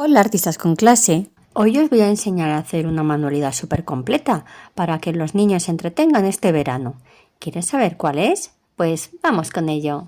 Hola artistas con clase, hoy os voy a enseñar a hacer una manualidad súper completa para que los niños se entretengan este verano. ¿Quieres saber cuál es? Pues vamos con ello.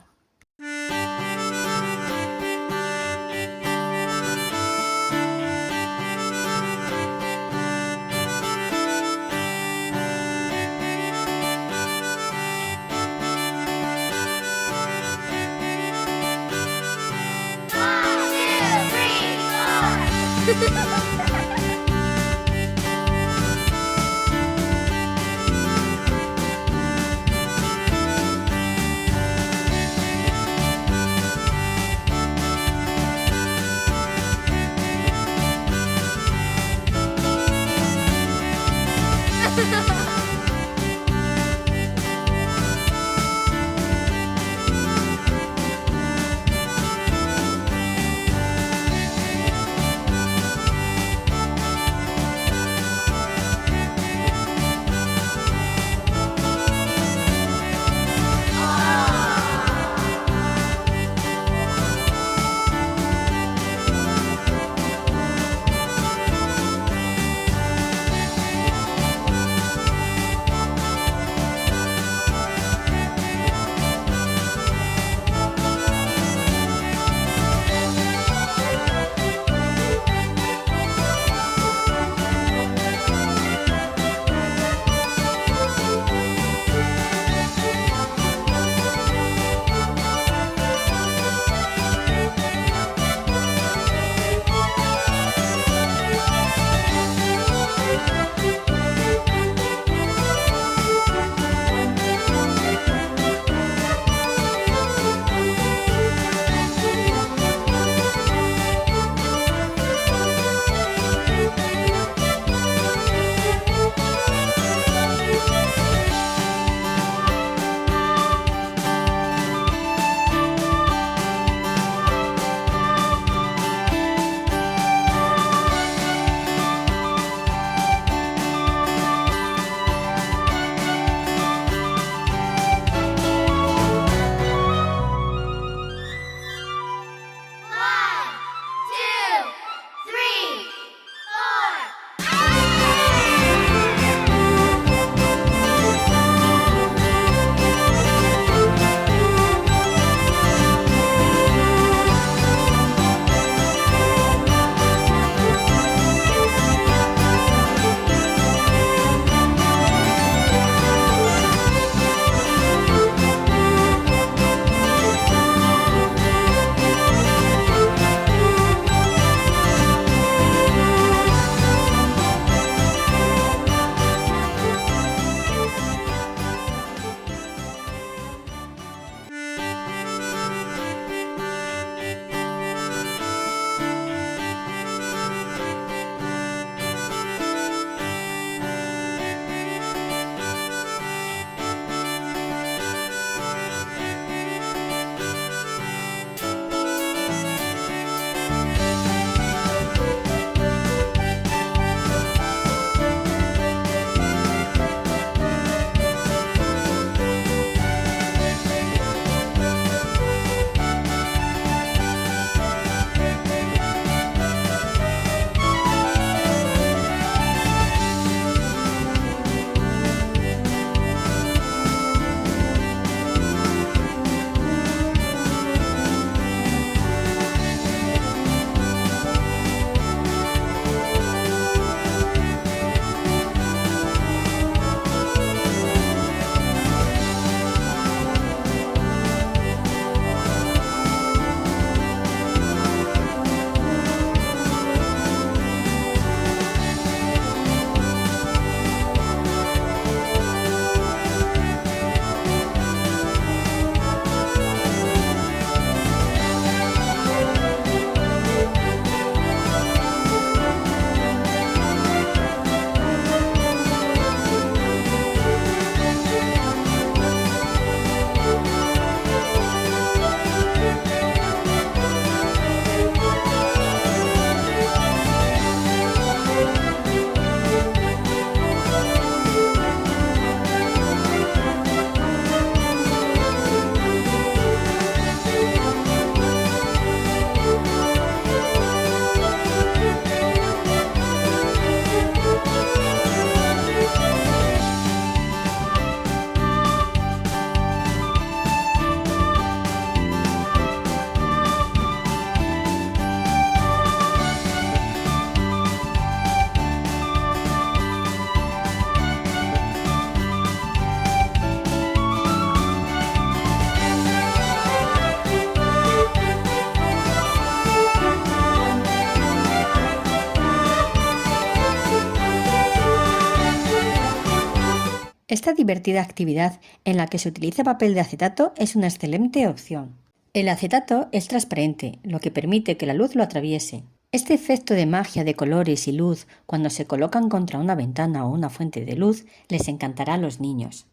Esta divertida actividad en la que se utiliza papel de acetato es una excelente opción. El acetato es transparente, lo que permite que la luz lo atraviese. Este efecto de magia de colores y luz cuando se colocan contra una ventana o una fuente de luz les encantará a los niños.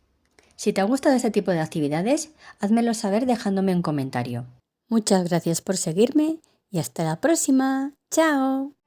Si te ha gustado este tipo de actividades, házmelo saber dejándome un comentario. Muchas gracias por seguirme y hasta la próxima. ¡Chao!